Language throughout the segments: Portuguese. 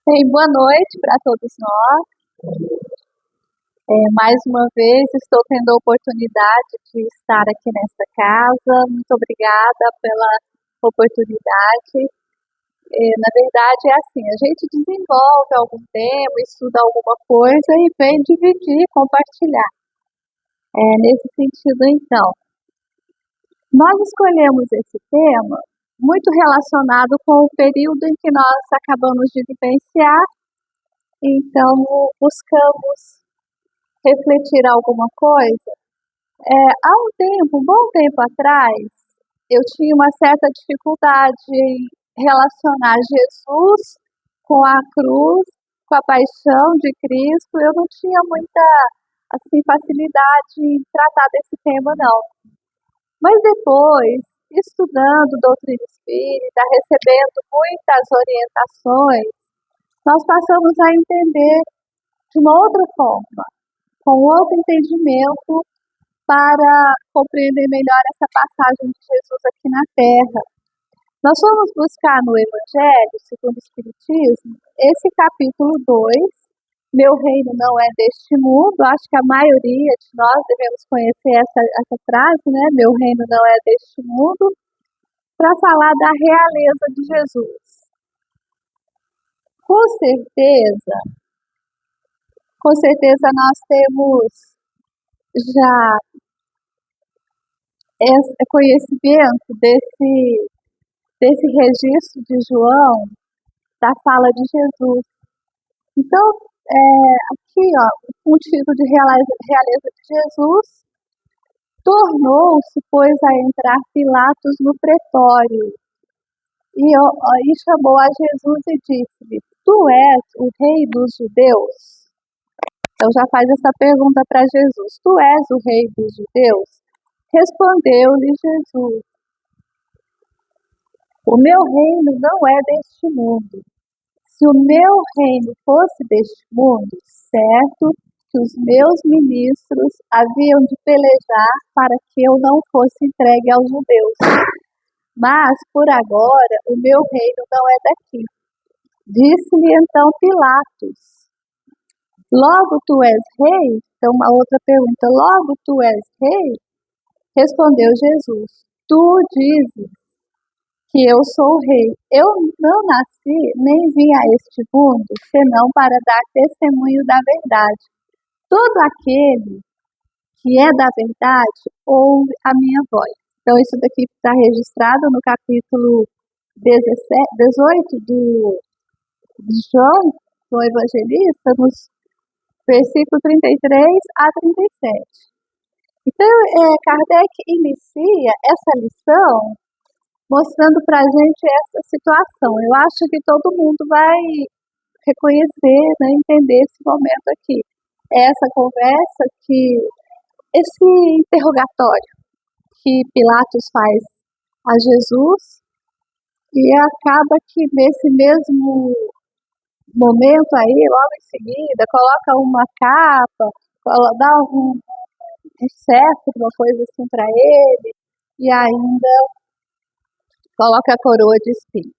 Boa noite para todos nós. Mais uma vez estou tendo a oportunidade de estar aqui nesta casa. Muito obrigada pela oportunidade. Na verdade é assim, a gente desenvolve algum tema, estuda alguma coisa e vem dividir, compartilhar. Nesse sentido, então, nós escolhemos esse tema muito relacionado com o período em que nós acabamos de vivenciar. Então, buscamos refletir alguma coisa. Há um bom tempo atrás, eu tinha uma certa dificuldade em relacionar Jesus com a cruz, com a paixão de Cristo. Eu não tinha muita facilidade em tratar desse tema, não. Mas depois, estudando doutrina espírita, recebendo muitas orientações, nós passamos a entender de uma outra forma, com outro entendimento, para compreender melhor essa passagem de Jesus aqui na Terra. Nós vamos buscar no Evangelho, segundo o Espiritismo, esse capítulo 2, Meu reino não é deste mundo. Acho que a maioria de nós devemos conhecer essa frase, né? Meu reino não é deste mundo, para falar da realeza de Jesus. Com certeza nós temos já conhecimento desse registro de João, da fala de Jesus. Então, aqui, o motivo de realeza de Jesus tornou-se, pois, a entrar Pilatos no pretório e chamou a Jesus e disse-lhe: Tu és o rei dos judeus? Então já faz essa pergunta para Jesus: Tu és o rei dos judeus? Respondeu-lhe Jesus: O meu reino não é deste mundo. Se o meu reino fosse deste mundo, certo que os meus ministros haviam de pelejar para que eu não fosse entregue aos judeus. Mas, por agora, o meu reino não é daqui. Disse-lhe então Pilatos: Logo tu és rei? Então, uma outra pergunta: Logo tu és rei? Respondeu Jesus: Tu dizes que eu sou o rei. Eu não nasci, nem vim a este mundo, senão para dar testemunho da verdade. Todo aquele que é da verdade ouve a minha voz. Então, isso daqui está registrado no capítulo 18 de João, do Evangelista, nos versículos 33 a 37. Então, Kardec inicia essa lição mostrando para a gente essa situação. Eu acho que todo mundo vai reconhecer, né, entender esse momento aqui. Essa conversa, esse interrogatório que Pilatos faz a Jesus, e acaba que nesse mesmo momento aí, logo em seguida, coloca uma capa, dá um cetro, uma coisa assim para ele, e ainda coloca a coroa de espinhos.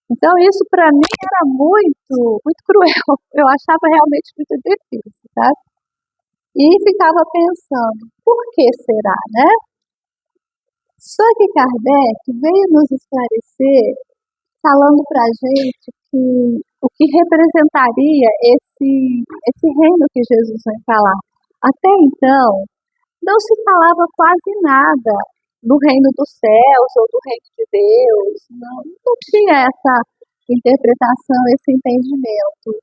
Então, isso para mim era muito, muito cruel. Eu achava realmente muito difícil, tá? E ficava pensando, por que será, né? Só que Kardec veio nos esclarecer, falando para a gente que o que representaria esse reino que Jesus vai falar. Até então, não se falava quase nada do reino dos céus ou do reino de Deus. Não tinha essa interpretação, esse entendimento.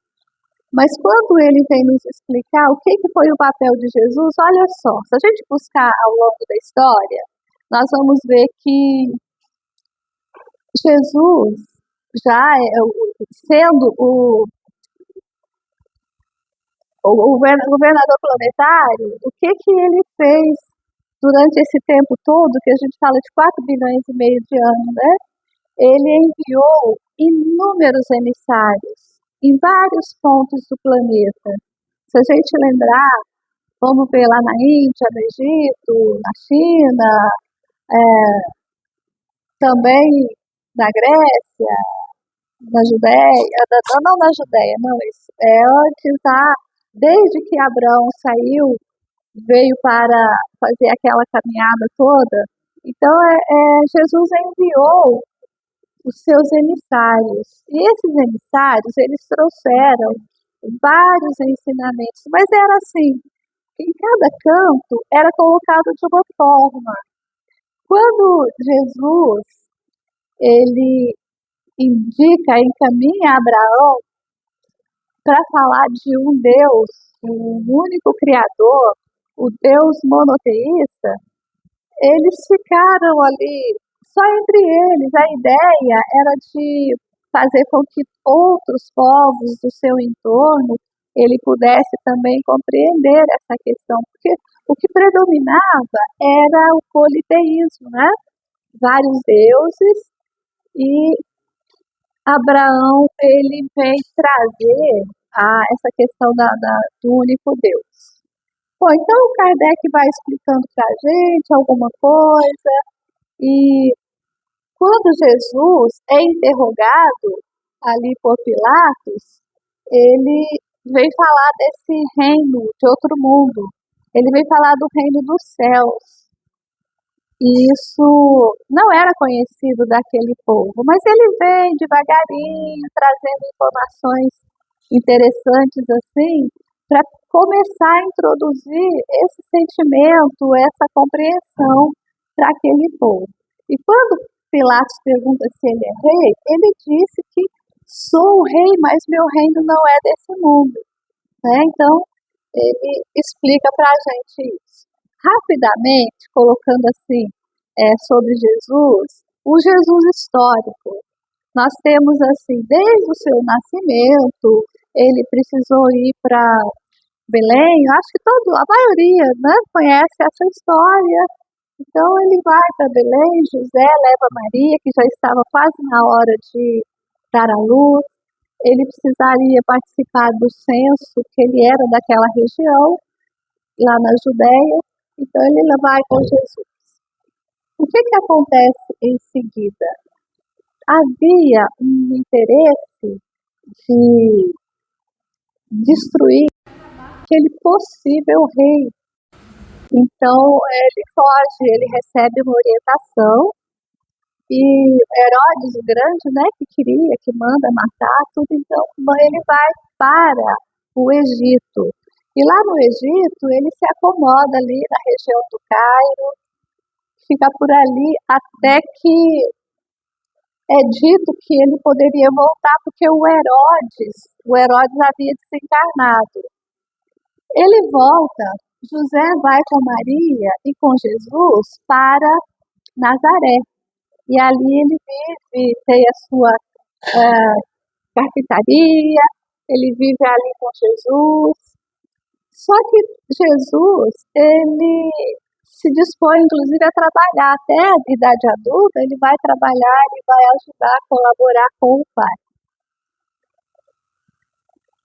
Mas quando ele vem nos explicar o que foi o papel de Jesus, olha só, se a gente buscar ao longo da história, nós vamos ver que Jesus, já sendo o governador planetário, o que ele fez durante esse tempo todo, que a gente fala de 4,5 bilhões de anos, né? Ele enviou inúmeros emissários em vários pontos do planeta. Se a gente lembrar, vamos ver lá na Índia, no Egito, na China, também na Grécia, na Judéia, não na Judéia, não, isso é antes, desde que Abraão saiu, veio para fazer aquela caminhada toda. Então, Jesus enviou os seus emissários. E esses emissários, eles trouxeram vários ensinamentos, mas era assim, em cada canto era colocado de uma forma. Quando Jesus, ele encaminha Abraão para falar de um Deus, um único Criador, o Deus monoteísta, eles ficaram ali só entre eles. A ideia era de fazer com que outros povos do seu entorno ele pudesse também compreender essa questão, porque o que predominava era o politeísmo, né? Vários deuses, e Abraão ele vem trazer essa questão do único Deus. Bom, então o Kardec vai explicando para a gente alguma coisa, e quando Jesus é interrogado ali por Pilatos, ele vem falar desse reino de outro mundo. Ele vem falar do reino dos céus. E isso não era conhecido daquele povo, mas ele vem devagarinho, trazendo informações interessantes assim, para começar a introduzir esse sentimento, essa compreensão para aquele povo. E quando Pilatos pergunta se ele é rei, ele disse que sou o rei, mas meu reino não é desse mundo. Né? Então, ele explica para a gente isso. Rapidamente, colocando assim, sobre Jesus, o Jesus histórico. Nós temos assim, desde o seu nascimento, ele precisou ir para Belém. Eu acho que a maioria, né, conhece essa história. Então ele vai para Belém, José leva Maria, que já estava quase na hora de dar à luz. Ele precisaria participar do censo, que ele era daquela região, lá na Judéia. Então ele vai com Jesus. O que acontece em seguida? Havia um interesse de destruir aquele possível rei. Então, ele foge, ele recebe uma orientação, e Herodes o Grande, né, que manda matar tudo, então ele vai para o Egito. E lá no Egito, ele se acomoda ali na região do Cairo, fica por ali até que é dito que ele poderia voltar, porque o Herodes havia desencarnado. Ele volta, José vai com Maria e com Jesus para Nazaré. E ali ele vive, tem a sua carpintaria, ele vive ali com Jesus. Só que Jesus, ele se dispõe, inclusive, a trabalhar. Até a idade adulta, ele vai trabalhar e vai ajudar, colaborar com o pai.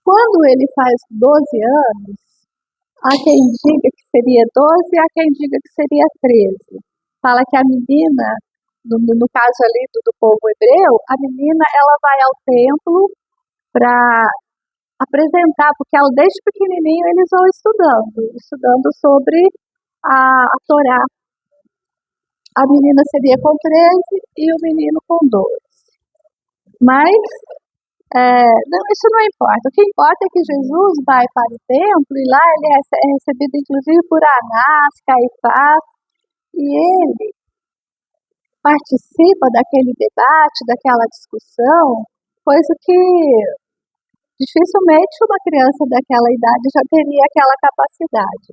Quando ele faz 12 anos, há quem diga que seria 12 e há quem diga que seria 13. Fala que a menina, no caso ali do povo hebreu, a menina ela vai ao templo para apresentar, porque ela, desde pequenininho eles vão estudando sobre a Torá. A menina seria com 13 e o menino com 12. Mas não, isso não importa. O que importa é que Jesus vai para o templo e lá ele é recebido inclusive por Anás, Caifás, e ele participa daquele debate, daquela discussão, coisa que dificilmente uma criança daquela idade já teria aquela capacidade.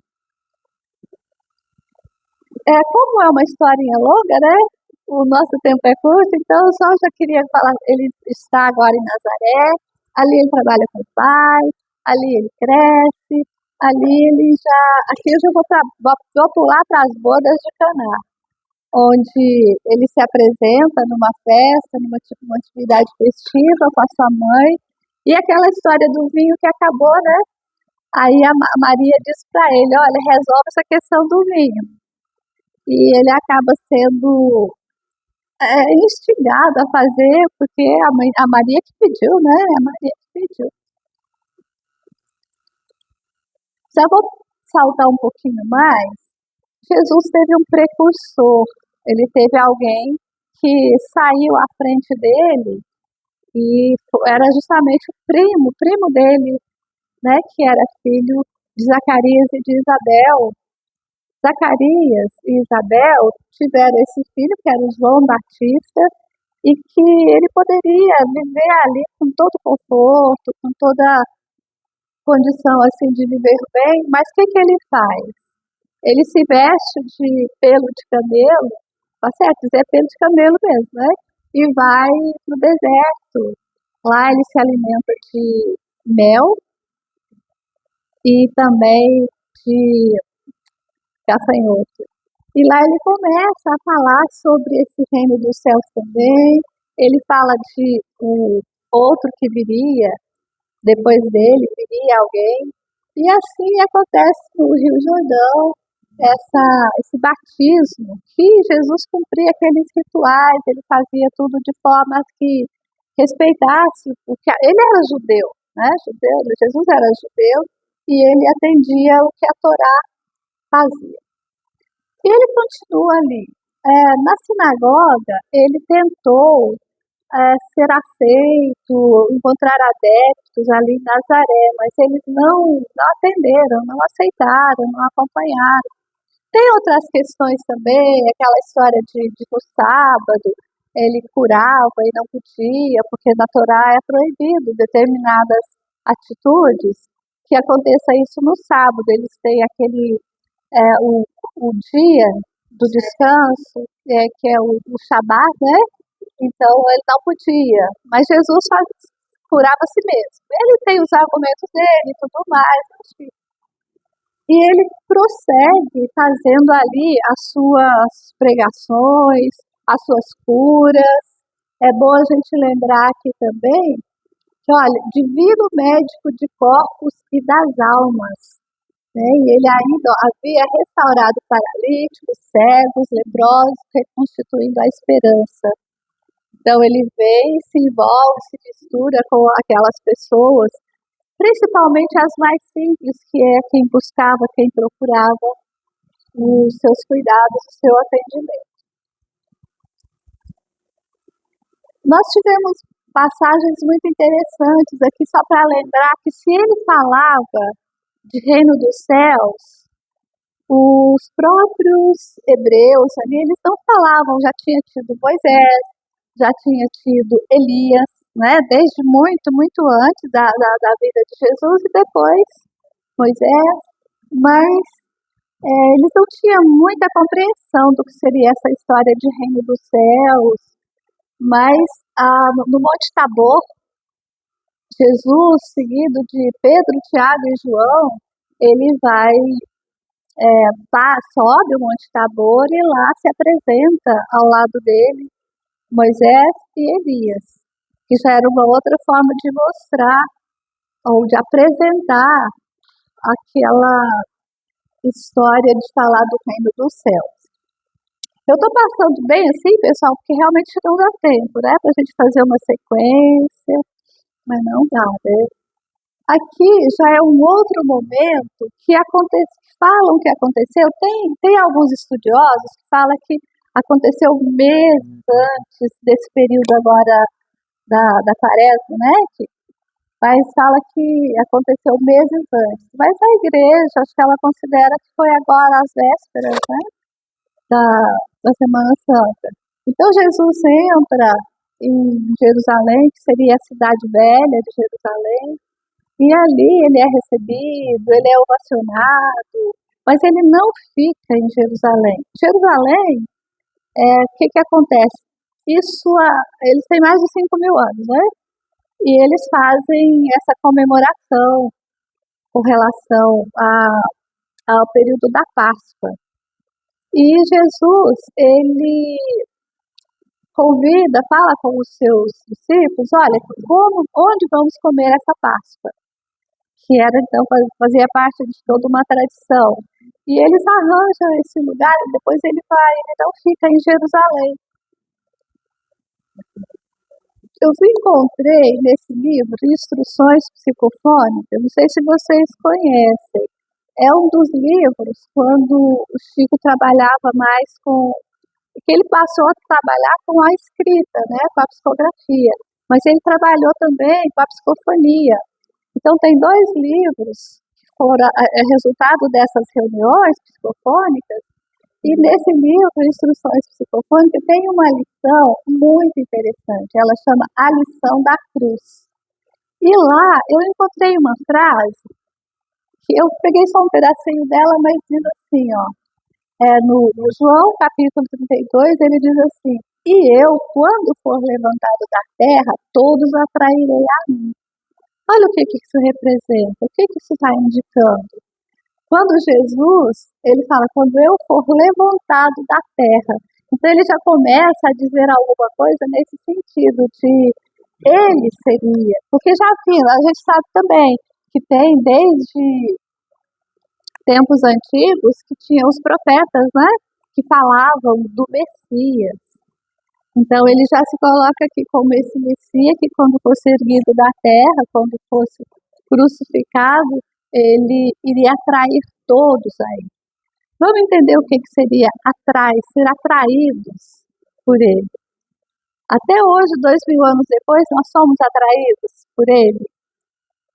Como é uma historinha longa, né? O nosso tempo é curto, então eu só já queria falar, ele está agora em Nazaré, ali ele trabalha com o pai, ali ele cresce, ali ele já... Aqui eu já vou pular para as bodas de Caná, onde ele se apresenta numa festa, numa atividade festiva com a sua mãe, e aquela história do vinho que acabou, né? Aí a Maria diz para ele, olha, resolve essa questão do vinho. E ele acaba sendo instigado a fazer, porque a Maria que pediu, né? A Maria que pediu. Já vou saltar um pouquinho mais. Jesus teve um precursor, ele teve alguém que saiu à frente dele e era justamente o primo dele, né, que era filho de Zacarias e de Isabel. Zacarias e Isabel tiveram esse filho, que era o João Batista, e que ele poderia viver ali com todo conforto, com toda condição assim de viver bem, mas o que ele faz? Ele se veste de pelo de camelo, tá certo? É pelo de camelo mesmo, né? E vai no deserto. Lá ele se alimenta de mel e também de gafanhoto. E lá ele começa a falar sobre esse reino dos céus também. Ele fala de o outro que viria, depois dele viria alguém. E assim acontece no Rio Jordão, esse batismo, que Jesus cumpria aqueles rituais, ele fazia tudo de forma que respeitasse, porque ele era judeu, né? Judeu, Jesus era judeu, e ele atendia o que a Torá fazia. E ele continua ali. Na sinagoga, ele tentou ser aceito, encontrar adeptos ali em Nazaré, mas eles não atenderam, não aceitaram, não acompanharam. Tem outras questões também, aquela história de no sábado, ele curava e não podia, porque na Torá é proibido determinadas atitudes, que aconteça isso no sábado, eles têm aquele o dia do descanso, que é o Shabat, né? Então ele não podia, mas Jesus curava a si mesmo. Ele tem os argumentos dele e tudo mais, enfim. E ele prossegue fazendo ali as suas pregações, as suas curas. É bom a gente lembrar aqui também que, olha, divino médico de corpos e das almas. Né? E ele ainda havia restaurado paralíticos, cegos, leprosos, reconstituindo a esperança. Então ele vem, se envolve, se mistura com aquelas pessoas, principalmente as mais simples, que é quem buscava, quem procurava os seus cuidados, o seu atendimento. Nós tivemos passagens muito interessantes aqui, só para lembrar que se ele falava de reino dos céus, os próprios hebreus ali, eles não falavam, já tinha tido Moisés, já tinha tido Elias, né, desde muito, muito antes da vida de Jesus e depois Moisés, mas eles não tinham muita compreensão do que seria essa história de reino dos céus, mas no Monte Tabor, Jesus, seguido de Pedro, Tiago e João, ele sobe o Monte Tabor e lá se apresenta ao lado dele Moisés e Elias, que já era uma outra forma de mostrar ou de apresentar aquela história de falar do reino dos céus. Eu estou passando bem assim, pessoal, porque realmente não dá tempo, né, para a gente fazer uma sequência, mas não dá, né? Aqui já é um outro momento que falam que aconteceu. Tem alguns estudiosos que falam que aconteceu meses antes desse período agora da quaresma, né? Mas fala que aconteceu meses antes. Mas a igreja, acho que ela considera que foi agora às vésperas, né? Da Semana Santa. Então Jesus entra em Jerusalém, que seria a cidade velha de Jerusalém, e ali ele é recebido, ele é ovacionado, mas ele não fica em Jerusalém. Jerusalém, o que acontece? Eles têm mais de 5.000 anos, né? E eles fazem essa comemoração com relação ao período da Páscoa. E Jesus, ele fala com os seus discípulos, olha, onde vamos comer essa Páscoa? Que era, então, fazia parte de toda uma tradição. E eles arranjam esse lugar e depois ele não fica em Jerusalém. Eu encontrei nesse livro Instruções Psicofônicas, não sei se vocês conhecem. É um dos livros quando o Chico trabalhava mais com... que ele passou a trabalhar com a escrita, né, com a psicografia, mas ele trabalhou também com a psicofonia. Então, tem dois livros que foram resultado dessas reuniões psicofônicas, e nesse livro, Instruções Psicofônicas, tem uma lição muito interessante. Ela chama A Lição da Cruz. E lá eu encontrei uma frase, que eu peguei só um pedacinho dela, mas diz assim, ó, no João capítulo 32, ele diz assim: e eu, quando for levantado da terra, todos atrairei a mim. Olha o que isso representa, o que isso está indicando. Quando Jesus, ele fala, quando eu for levantado da terra, então ele já começa a dizer alguma coisa nesse sentido de ele seria, porque já viu, a gente sabe também que tem desde tempos antigos que tinha os profetas, né, que falavam do Messias. Então ele já se coloca aqui como esse Messias que quando fosse erguido da terra, quando fosse crucificado, ele iria atrair todos aí. Vamos entender o que seria ser atraídos por ele. Até hoje, 2000 anos depois, nós somos atraídos por ele.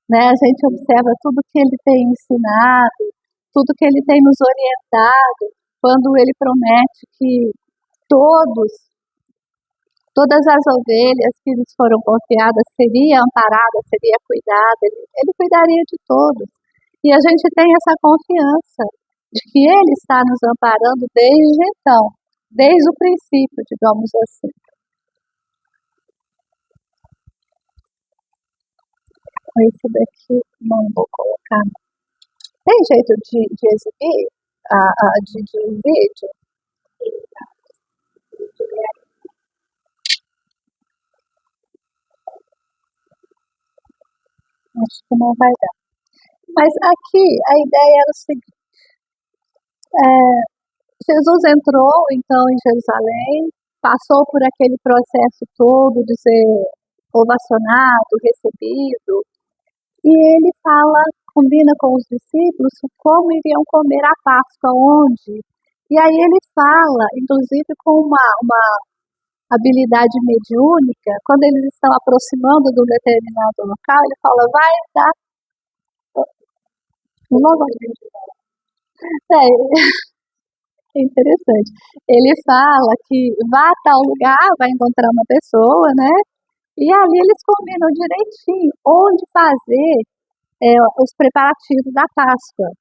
Né? A gente observa tudo que ele tem ensinado, tudo que ele tem nos orientado, quando ele promete que todas as ovelhas que lhes foram confiadas seriam amparadas, seria cuidada, ele cuidaria de todos. E a gente tem essa confiança de que ele está nos amparando desde então, desde o princípio, digamos assim. Esse daqui não vou colocar. Tem jeito de exibir de vídeo? Acho que não vai dar. Mas aqui a ideia era o seguinte. Jesus entrou então em Jerusalém, passou por aquele processo todo de ser ovacionado, recebido, e ele combina com os discípulos como iriam comer a Páscoa, onde. E aí ele fala, inclusive com uma habilidade mediúnica, quando eles estão aproximando de um determinado local, ele fala, vai dar... É interessante. Ele fala que vá a tal lugar, vai encontrar uma pessoa, né? E ali eles combinam direitinho onde fazer os preparativos da Páscoa.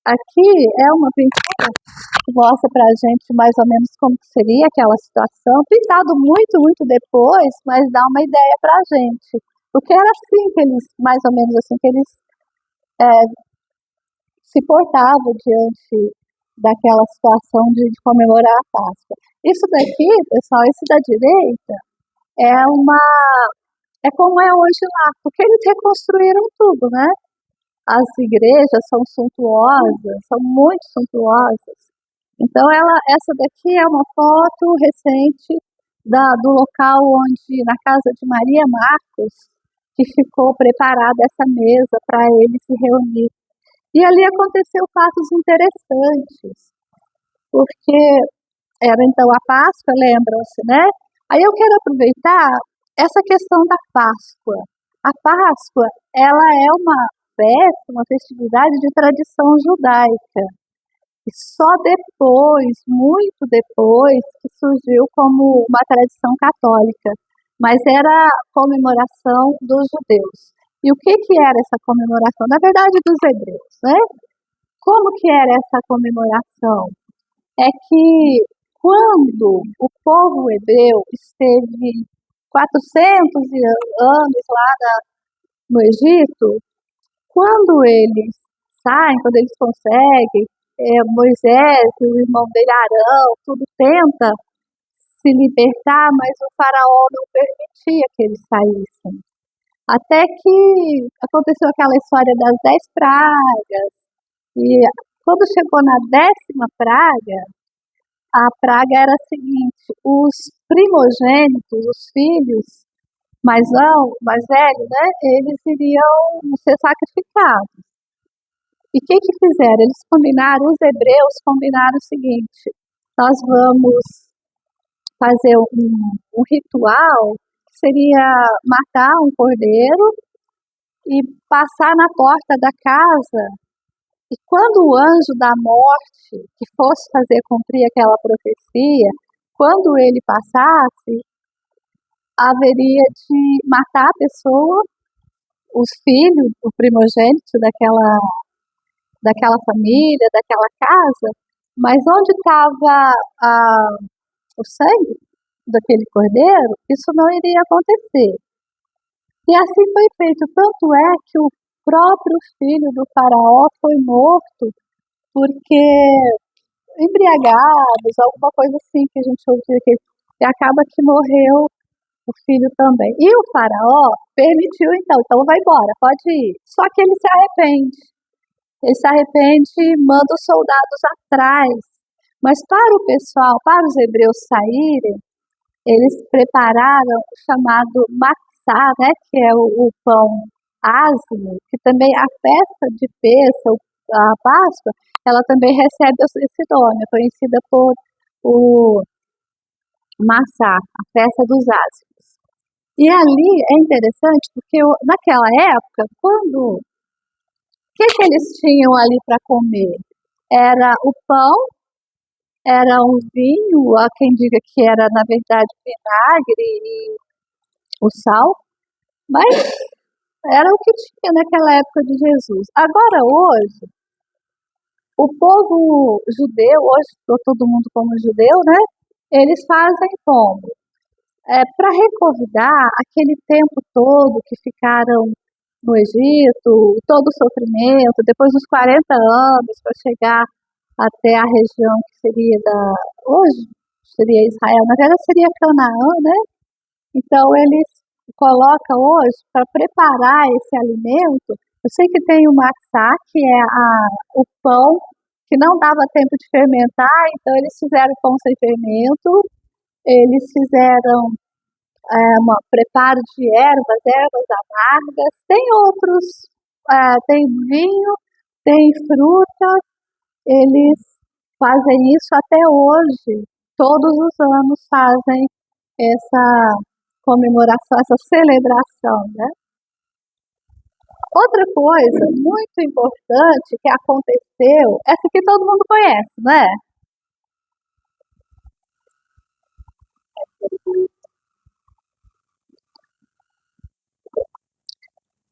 Aqui é uma pintura que mostra para a gente mais ou menos como seria aquela situação, pintado muito, muito depois, mas dá uma ideia para a gente. Porque era assim que eles, mais ou menos assim, que eles se portavam diante daquela situação de comemorar a Páscoa. Isso daqui, pessoal, esse da direita, é como é hoje lá, porque eles reconstruíram tudo, né? As igrejas são suntuosas, são muito suntuosas. Então, essa daqui é uma foto recente do local onde, na casa de Maria Marcos, que ficou preparada essa mesa para eles se reunir. E ali aconteceu fatos interessantes, porque era então a Páscoa, lembram-se, né? Aí eu quero aproveitar essa questão da Páscoa. A Páscoa, ela é uma festa, uma festividade de tradição judaica. E só depois, muito depois, que surgiu como uma tradição católica. Mas era a comemoração dos judeus. E o que era essa comemoração? Na verdade, dos hebreus, né? Como que era essa comemoração? É que quando o povo hebreu esteve 400 anos lá no Egito, quando eles saem, quando eles conseguem, Moisés, o irmão dele Arão, tudo tenta se libertar, mas o faraó não permitia que eles saíssem. Até que aconteceu aquela história das 10 pragas, e quando chegou na 10ª praga, a praga era a seguinte: os primogênitos, os filhos mais velhos, né, eles iriam ser sacrificados. E o que fizeram? Eles combinaram, os hebreus combinaram o seguinte: nós vamos fazer um ritual, que seria matar um cordeiro e passar na porta da casa, e quando o anjo da morte, que fosse fazer cumprir aquela profecia, quando ele passasse, haveria de matar a pessoa, os filhos, o primogênito daquela família, daquela casa, mas onde estava o sangue daquele cordeiro, isso não iria acontecer. E assim foi feito, tanto é que o próprio filho do faraó foi morto porque embriagados, alguma coisa assim que a gente ouviu aqui, e acaba que morreu o filho também. E o faraó permitiu, então vai embora, pode ir. Só que ele se arrepende. Ele se arrepende e manda os soldados atrás. Mas para o pessoal, para os hebreus saírem, eles prepararam o chamado matzá, né, que é o pão ázimo, que também a festa de Pêssego, a Páscoa, ela também recebe esse nome, é conhecida por o matzá, a festa dos ázimos. E ali é interessante porque naquela época, o que eles tinham ali para comer? Era o pão, era um vinho, há quem diga que era, na verdade, vinagre e o sal, mas era o que tinha naquela época de Jesus. Agora, hoje, o povo judeu, hoje estou todo mundo como judeu, né? Eles fazem como? Para reconvidar aquele tempo todo que ficaram no Egito, todo o sofrimento, depois dos 40 anos para chegar até a região que seria hoje seria Israel, na verdade seria Canaã, né? Então eles colocam hoje para preparar esse alimento. Eu sei que tem o matzá, que é o pão que não dava tempo de fermentar, então eles fizeram pão sem fermento, eles fizeram preparo de ervas amargas, tem outros, tem vinho, tem fruta, eles fazem isso até hoje, todos os anos fazem essa comemoração, essa celebração, né? Outra coisa muito importante que aconteceu, essa que todo mundo conhece, né?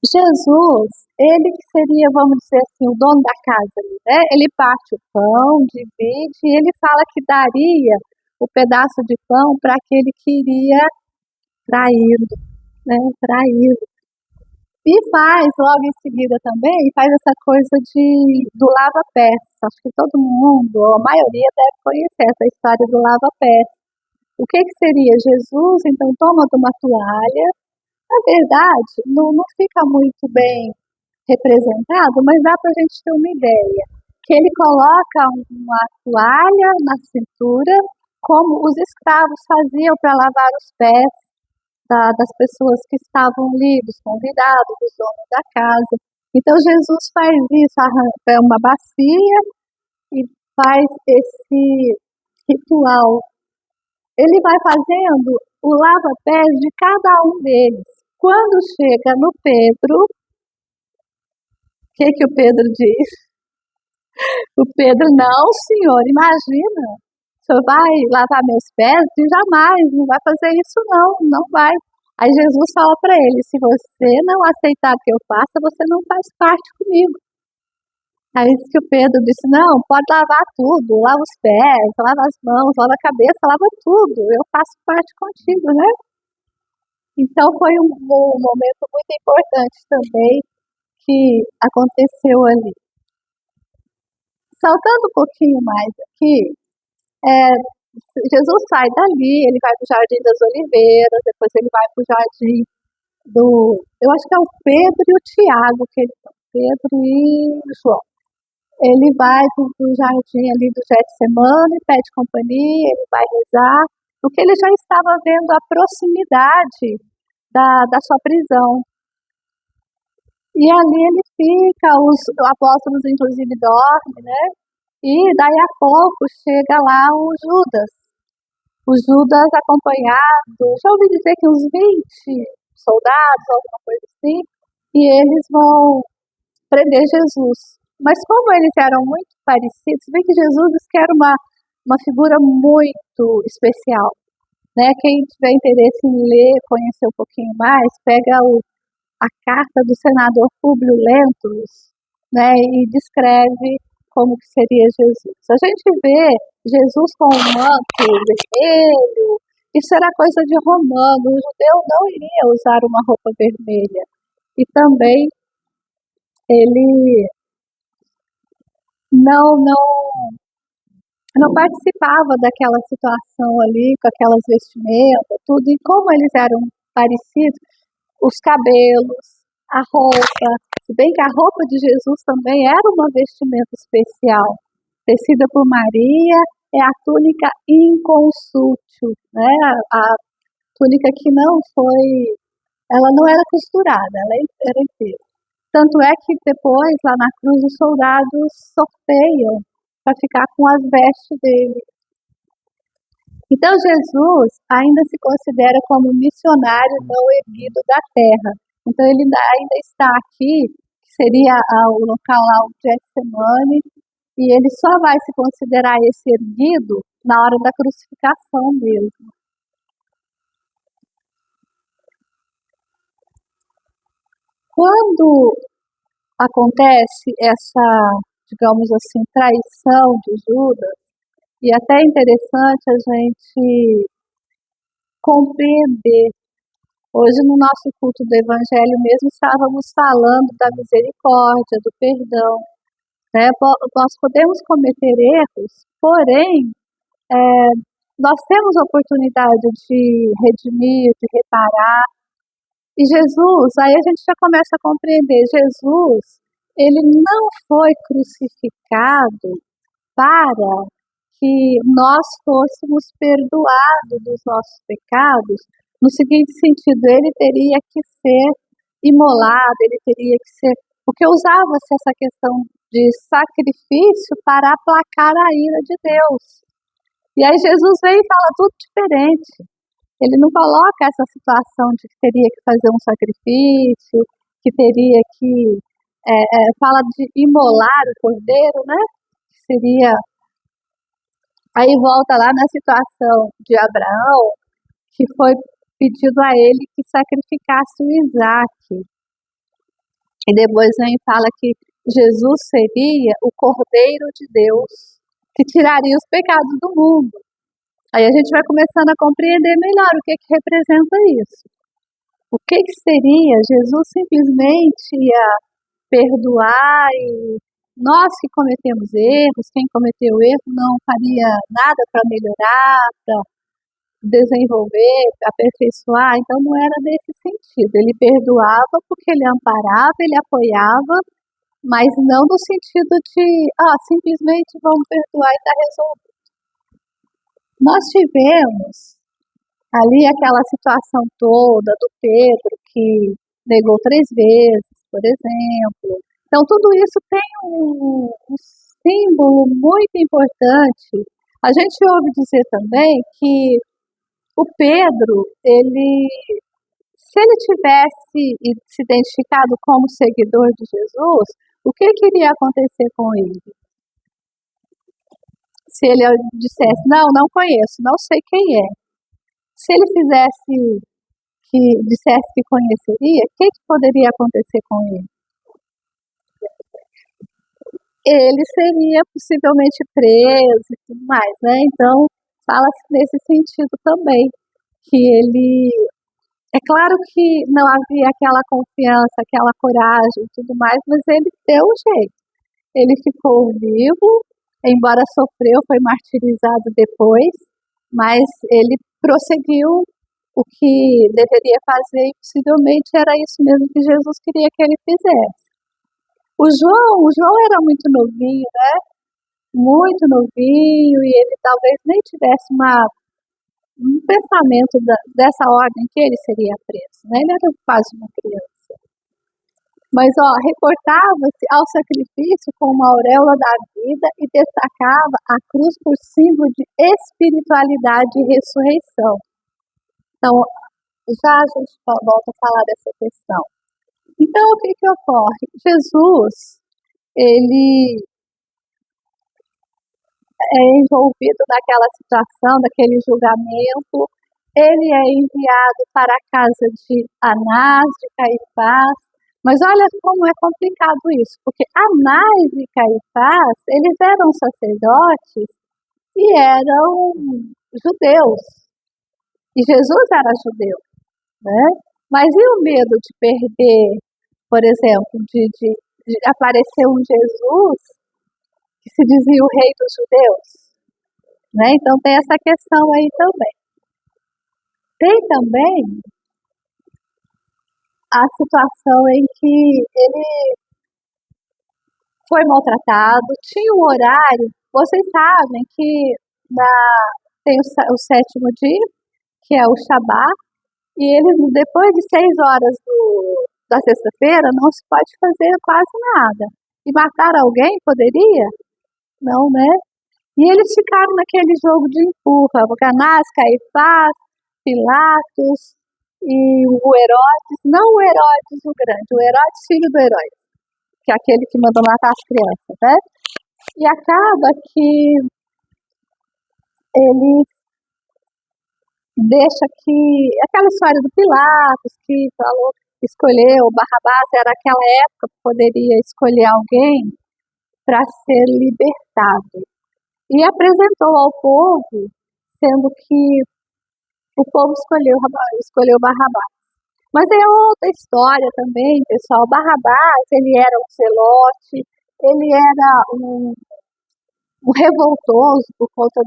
Jesus, ele que seria, vamos dizer assim, o dono da casa, né? Ele parte o pão, divide, e ele fala que daria o pedaço de pão para aquele que iria traí-lo, né? Traí-lo. E faz, logo em seguida também, faz essa coisa do lava-pés. Acho que todo mundo, ou a maioria deve conhecer essa história do lava-pés. O que seria? Jesus, então, toma de uma toalha. Na verdade, não fica muito bem representado, mas dá para a gente ter uma ideia. Que ele coloca uma toalha na cintura, como os escravos faziam para lavar os pés das pessoas que estavam ali, dos convidados, dos donos da casa. Então Jesus faz isso, arranca uma bacia e faz esse ritual. Ele vai fazendo o lava-pés de cada um deles. Quando chega no Pedro, o que o Pedro diz? O Pedro, não, senhor, imagina, o senhor vai lavar meus pés? E jamais, não vai fazer isso não, não vai. Aí Jesus fala para ele, se você não aceitar que eu faça, você não faz parte comigo. Aí disse que o Pedro disse, não, pode lavar tudo, lava os pés, lava as mãos, lava a cabeça, lava tudo, eu faço parte contigo, né? Então foi um momento muito importante também que aconteceu ali. Saltando um pouquinho mais aqui, Jesus sai dali, ele vai para o Jardim das Oliveiras, depois ele vai para o Jardim eu acho que é o Pedro e o Tiago, Pedro e João. Ele vai para o jardim ali do Getsemane, pede companhia, ele vai rezar, porque ele já estava vendo a proximidade da sua prisão. E ali ele fica, os apóstolos inclusive dormem, né? E daí a pouco chega lá o Judas acompanhado, já ouvi dizer que uns 20 soldados, alguma coisa assim, e eles vão prender Jesus. Mas como eles eram muito parecidos, vê que Jesus diz que era uma figura muito especial. Né? Quem tiver interesse em ler, conhecer um pouquinho mais, pega a carta do senador Públio Lentulus, né? E descreve como que seria Jesus. A gente vê Jesus com um manto vermelho, isso era coisa de romano, o judeu não iria usar uma roupa vermelha. E também ele não participava daquela situação ali, com aquelas vestimentas, tudo, e como eles eram parecidos, os cabelos, a roupa, se bem que a roupa de Jesus também era uma vestimenta especial, tecida por Maria, é a túnica inconsútil, né? A túnica que não foi, ela não era costurada, ela era inteira. Tanto é que depois, lá na cruz, os soldados sorteiam para ficar com as vestes dele. Então, Jesus ainda se considera como missionário não erguido da terra. Então, ele ainda está aqui, que seria o local lá, o Getsemane, e ele só vai se considerar esse erguido na hora da crucificação mesmo. Quando acontece essa, digamos assim, traição de Judas, e até é interessante a gente compreender. Hoje, no nosso culto do Evangelho mesmo, estávamos falando da misericórdia, do perdão. Né? Nós podemos cometer erros, porém, nós temos a oportunidade de redimir, de reparar. E Jesus, aí a gente já começa a compreender, Jesus, ele não foi crucificado para que nós fôssemos perdoados dos nossos pecados, no seguinte sentido, ele teria que ser imolado, ele teria que ser. Porque usava-se essa questão de sacrifício para aplacar a ira de Deus. E aí Jesus vem e fala tudo diferente. Ele não coloca essa situação de que teria que fazer um sacrifício, que teria que. Fala de imolar o cordeiro, né? Que seria. Aí volta lá na situação de Abraão, que foi pedido a ele que sacrificasse o Isaac. E depois vem e fala que Jesus seria o Cordeiro de Deus, que tiraria os pecados do mundo. Aí a gente vai começando a compreender melhor o que representa isso. O que seria? Jesus simplesmente ia perdoar e nós que cometemos erros, quem cometeu erro não faria nada para melhorar, para desenvolver, aperfeiçoar, então não era nesse sentido. Ele perdoava porque ele amparava, ele apoiava, mas não no sentido de, simplesmente vamos perdoar e está resolvido. Nós tivemos ali aquela situação toda do Pedro que negou 3 vezes, por exemplo. Então tudo isso tem um símbolo muito importante. A gente ouve dizer também que o Pedro, se ele tivesse se identificado como seguidor de Jesus, o que iria acontecer com ele? Se ele dissesse, não conheço, não sei quem é. Se ele dissesse que conheceria, o que poderia acontecer com ele? Ele seria possivelmente preso e tudo mais, né? Então, fala-se nesse sentido também, que ele. É claro que não havia aquela confiança, aquela coragem e tudo mais, mas ele deu um jeito. Ele ficou vivo, embora sofreu, foi martirizado depois, mas ele prosseguiu o que deveria fazer e possivelmente era isso mesmo que Jesus queria que ele fizesse. O João era muito novinho, né? Muito novinho, e ele talvez nem tivesse um pensamento dessa ordem que ele seria preso, né? Ele era quase uma criança. Mas, reportava-se ao sacrifício com uma auréola da vida e destacava a cruz por símbolo de espiritualidade e ressurreição. Então, já a gente volta a falar dessa questão. Então, o que ocorre? Jesus, ele é envolvido naquela situação, daquele julgamento, ele é enviado para a casa de Anás, de Caifás, mas olha como é complicado isso, porque Anás e Caifás, eles eram sacerdotes e eram judeus, e Jesus era judeu, né? Mas e o medo de perder, por exemplo, de aparecer um Jesus que se dizia o rei dos judeus, né? Então tem essa questão aí também. Tem também a situação em que ele foi maltratado, tinha um horário, vocês sabem que tem o sétimo dia, que é o Shabat, e eles, depois de 6 horas da sexta-feira, não se pode fazer quase nada. E matar alguém poderia? Não, né? E eles ficaram naquele jogo de empurra, Anás, Caifás, Pilatos e o Herodes, não o Herodes o grande, o Herodes filho do Herodes, que é aquele que mandou matar as crianças, né? E acaba que ele deixa que aquela história do Pilatos que falou, escolheu Barrabás, era aquela época que poderia escolher alguém para ser libertado. E apresentou ao povo, sendo que o povo escolheu Barrabás. Mas é outra história também, pessoal. Barrabás, ele era um zelote, ele era um revoltoso por conta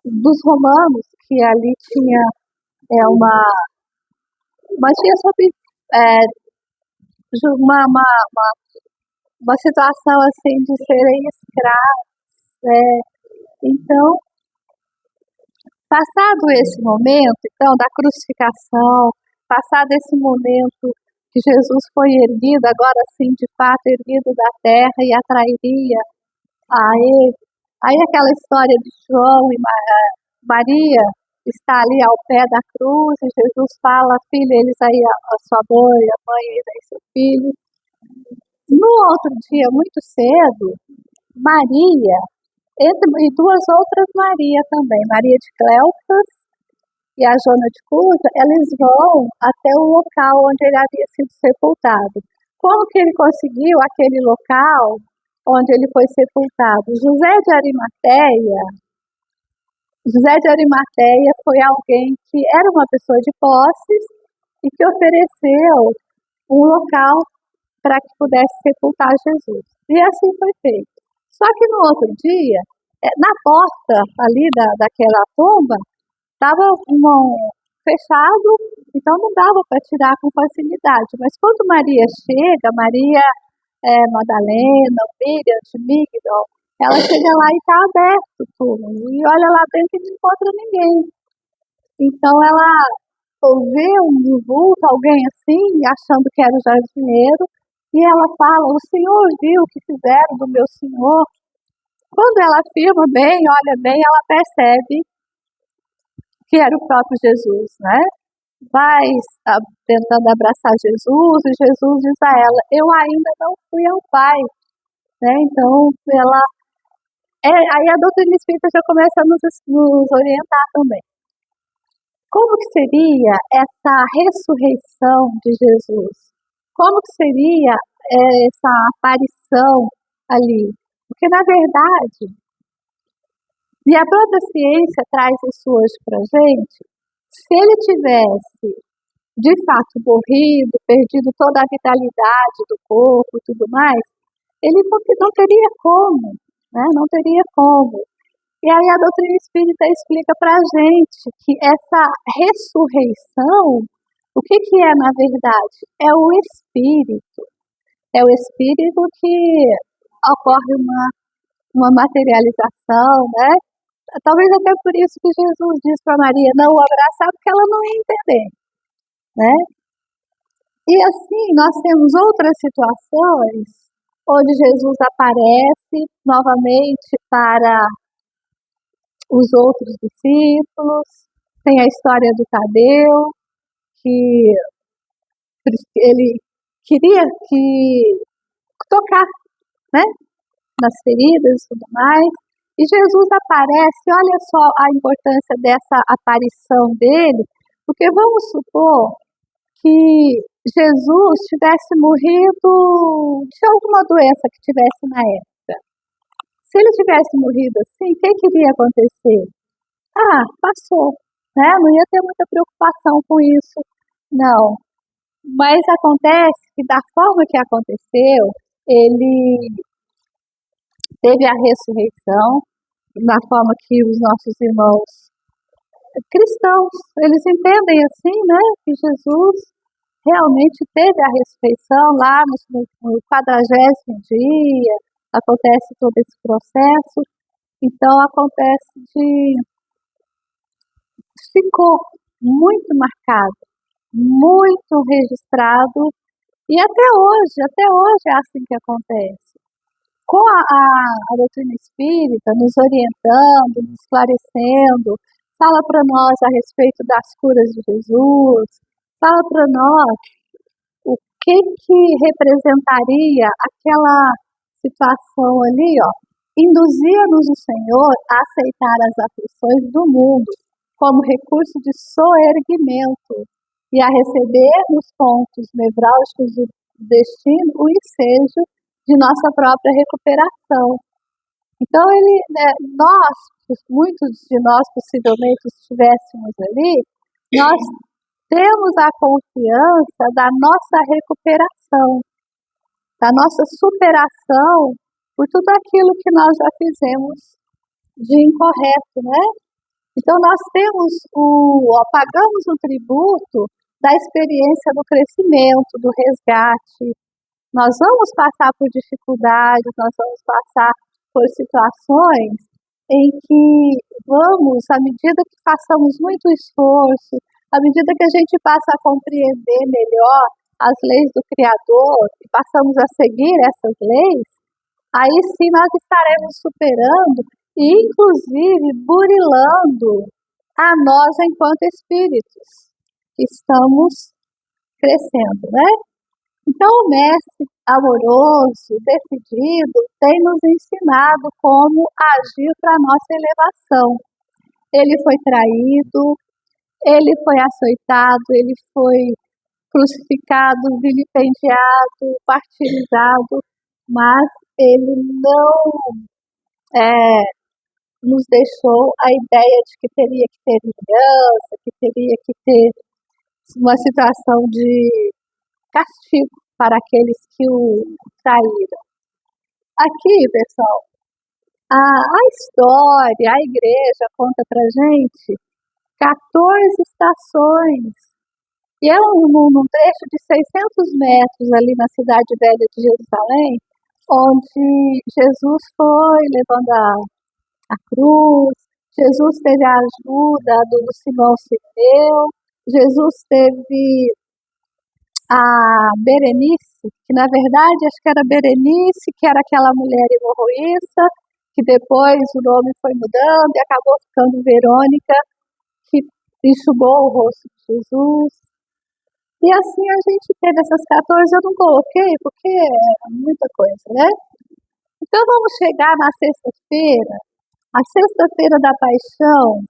dos romanos, que ali tinha tinha sobre uma situação assim de serem escravos, né? Então, passado esse momento, então, da crucificação, passado esse momento que Jesus foi erguido, agora sim, de fato, erguido da terra e atrairia a ele. Aí aquela história de João e Maria está ali ao pé da cruz e Jesus fala, filha, eles aí, a sua mãe, a mãe, eles aí, seu filho. No outro dia, muito cedo, Maria, e 2 outras Maria também, Maria de Cleofas e a Joana de Cusa, eles vão até o local onde ele havia sido sepultado. Como que ele conseguiu aquele local onde ele foi sepultado? José de Arimateia foi alguém que era uma pessoa de posses e que ofereceu um local para que pudesse sepultar Jesus. E assim foi feito. Só que no outro dia, na porta ali daquela tumba, estava fechado, então não dava para tirar com facilidade. Mas quando Maria chega, Maria Madalena, Miriam de Migdol, ela chega lá e está aberto o túmulo. E olha lá dentro e não encontra ninguém. Então ela vê um vulto, alguém assim, achando que era o jardineiro, e ela fala, o senhor viu o que fizeram do meu senhor? Quando ela afirma bem, olha bem, ela percebe que era o próprio Jesus, né? Vai tentando abraçar Jesus, e Jesus diz a ela, eu ainda não fui ao Pai, né? Então, aí a doutrina espírita já começa a nos orientar também. Como que seria essa ressurreição de Jesus? Como que seria essa aparição ali? Porque, na verdade, e a própria ciência traz isso hoje para a gente, se ele tivesse, de fato, morrido, perdido toda a vitalidade do corpo e tudo mais, ele não teria como, né? Não teria como. E aí a doutrina espírita explica para a gente que essa ressurreição, o que é na verdade? É o espírito. É o espírito que ocorre uma materialização, né? Talvez até por isso que Jesus diz para Maria não o abraçar, porque ela não ia entender, né? E assim, nós temos outras situações onde Jesus aparece novamente para os outros discípulos. Tem a história do Tadeu, que ele queria tocar, né, nas feridas e tudo mais. E Jesus aparece, olha só a importância dessa aparição dele, porque vamos supor que Jesus tivesse morrido de alguma doença que tivesse na época. Se ele tivesse morrido assim, o que iria acontecer? Ah, passou, né? Não ia ter muita preocupação com isso, não. Mas acontece que da forma que aconteceu, ele teve a ressurreição, na forma que os nossos irmãos cristãos, eles entendem assim, né? Que Jesus realmente teve a ressurreição lá no 40º dia, acontece todo esse processo, então ficou muito marcado, muito registrado, e até hoje é assim que acontece. Com a doutrina espírita nos orientando, nos esclarecendo, fala para nós a respeito das curas de Jesus, fala para nós o que representaria aquela situação ali, ó. Induzia-nos o Senhor a aceitar as aflições do mundo como recurso de soerguimento e a receber nos pontos nevrálgicos do destino o ensejo de nossa própria recuperação. Então, muitos de nós possivelmente estivéssemos ali, nós temos a confiança da nossa recuperação, da nossa superação por tudo aquilo que nós já fizemos de incorreto, né? Então, nós pagamos o tributo da experiência do crescimento, do resgate. Nós vamos passar por dificuldades, nós vamos passar por situações em que à medida que façamos muito esforço, à medida que a gente passa a compreender melhor as leis do Criador e passamos a seguir essas leis, aí sim nós estaremos superando e, inclusive, burilando a nós enquanto espíritos que estamos crescendo, né? Então, o mestre amoroso, decidido, tem nos ensinado como agir para a nossa elevação. Ele foi traído, ele foi açoitado, ele foi crucificado, vilipendiado, martirizado, mas ele não nos deixou a ideia de que teria que ter vingança, que teria que ter uma situação de castigo para aqueles que o traíram. Aqui, pessoal, a história, a igreja conta pra gente 14 estações. E é num trecho de 600 metros ali na cidade velha de Jerusalém, onde Jesus foi levando a cruz, Jesus teve a ajuda do Simão Sirineu, Jesus teve a Berenice, que na verdade acho que era Berenice, que era aquela mulher hemorroísta, que depois o nome foi mudando e acabou ficando Verônica, que enxugou o rosto de Jesus. E assim a gente teve essas 14, eu não coloquei porque é muita coisa, né? Então vamos chegar na sexta-feira, a sexta-feira da paixão,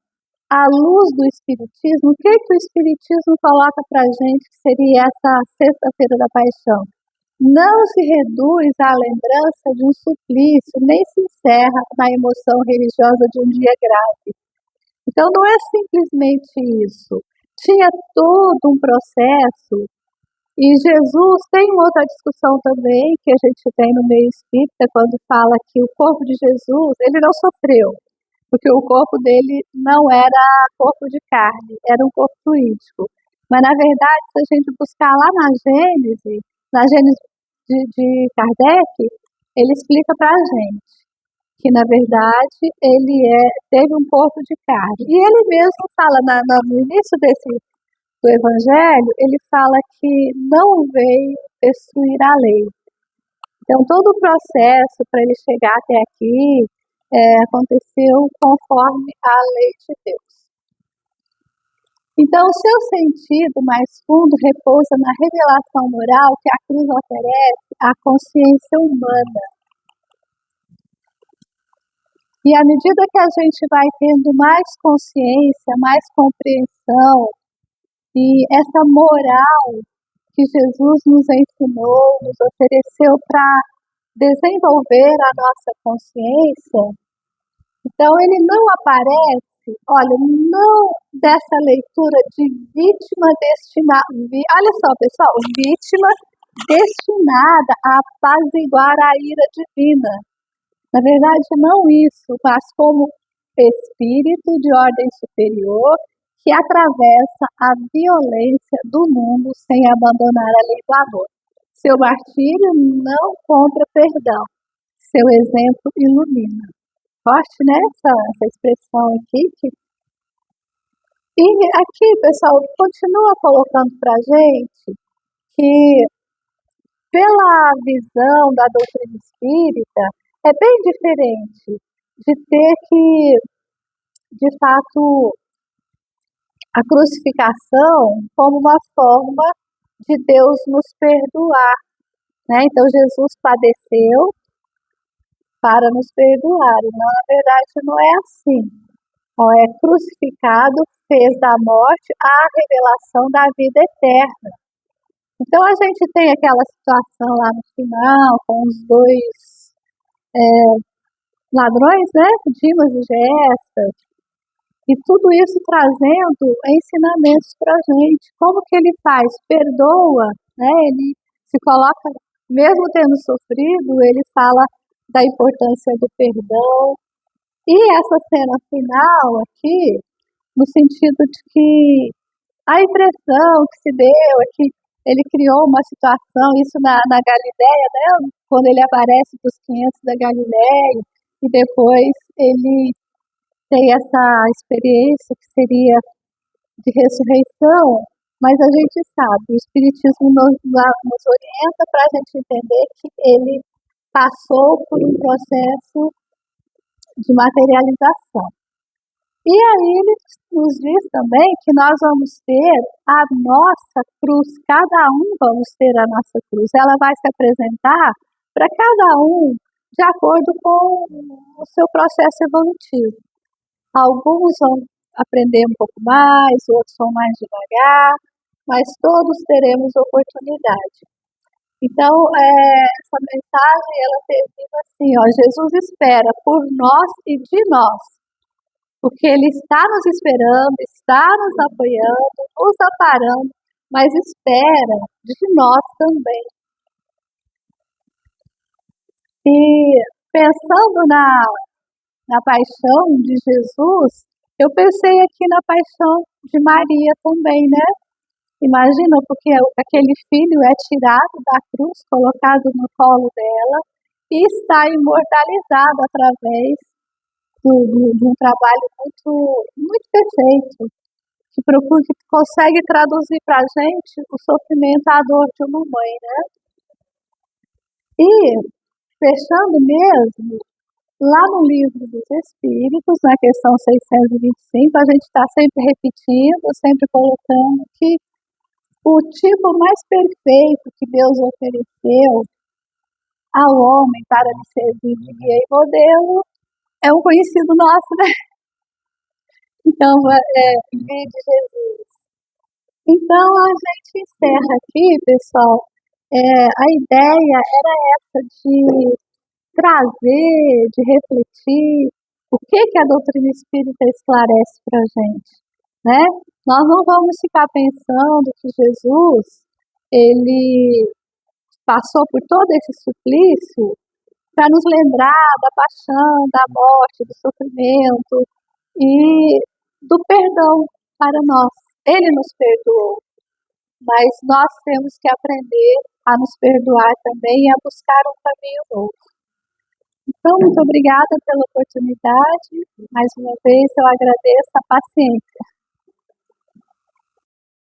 à luz do Espiritismo. O que o Espiritismo coloca para a gente que seria essa sexta-feira da paixão? Não se reduz à lembrança de um suplício, nem se encerra na emoção religiosa de um dia grave. Então não é simplesmente isso. Tinha todo um processo. E Jesus tem outra discussão também, que a gente tem no meio espírita, quando fala que o corpo de Jesus, ele não sofreu, porque o corpo dele não era corpo de carne, era um corpo fluídico. Mas, na verdade, se a gente buscar lá na Gênesis de Kardec, ele explica para a gente que, na verdade, ele teve um corpo de carne. E ele mesmo fala, no início do Evangelho, ele fala que não veio destruir a lei. Então, todo o processo para ele chegar até aqui aconteceu conforme a lei de Deus. Então, o seu sentido mais fundo repousa na revelação moral que a cruz oferece à consciência humana. E à medida que a gente vai tendo mais consciência, mais compreensão, e essa moral que Jesus nos ensinou, nos ofereceu para desenvolver a nossa consciência, então ele não aparece, olha, não dessa leitura de vítima destinada, olha só pessoal, vítima destinada a apaziguar a ira divina. Na verdade, não isso, mas como espírito de ordem superior que atravessa a violência do mundo sem abandonar a lei do amor. Seu martírio não compra perdão, seu exemplo ilumina. Forte, né, essa expressão aqui. E aqui, pessoal, continua colocando para a gente que, pela visão da doutrina espírita, é bem diferente de ter que, de fato, a crucificação como uma forma de Deus nos perdoar, né? Então, Jesus padeceu para nos perdoar, e não, na verdade, não é assim. É crucificado, fez da morte a revelação da vida eterna. Então, a gente tem aquela situação lá no final, com os dois ladrões, né? Dimas e Gestas, e tudo isso trazendo ensinamentos para a gente. Como que ele faz? Perdoa, né? Ele se coloca, mesmo tendo sofrido, ele fala da importância do perdão. E essa cena final aqui, no sentido de que a impressão que se deu é que ele criou uma situação, isso na Galileia, né? Quando ele aparece para os 500 da Galileia, e depois ele tem essa experiência que seria de ressurreição, mas a gente sabe, o Espiritismo nos orienta para a gente entender que ele passou por um processo de materialização. E aí ele nos diz também que nós vamos ter a nossa cruz, cada um vamos ter a nossa cruz. Ela vai se apresentar para cada um de acordo com o seu processo evolutivo. Alguns vão aprender um pouco mais, outros vão mais devagar, mas todos teremos oportunidade. Então, essa mensagem, ela termina assim, ó, Jesus espera por nós e de nós, porque Ele está nos esperando, está nos apoiando, nos amparando, mas espera de nós também. E pensando na paixão de Jesus, eu pensei aqui na paixão de Maria também, né? Imagina, porque aquele filho é tirado da cruz, colocado no colo dela e está imortalizado através de um trabalho muito perfeito, que consegue traduzir para a gente o sofrimento, a dor de uma mãe, né? E, fechando mesmo, lá no Livro dos Espíritos, na questão 625, a gente está sempre repetindo, sempre colocando que o tipo mais perfeito que Deus ofereceu ao homem para lhe servir de guia e modelo é um conhecido nosso, né? Então, de Jesus. Então, a gente encerra aqui, pessoal. A ideia era essa de trazer, de refletir o que a doutrina espírita esclarece para a gente, né? Nós não vamos ficar pensando que Jesus, ele passou por todo esse suplício para nos lembrar da paixão, da morte, do sofrimento e do perdão para nós. Ele nos perdoou, mas nós temos que aprender a nos perdoar também e a buscar um caminho novo. Então, muito obrigada pela oportunidade. Mais uma vez, eu agradeço a paciência.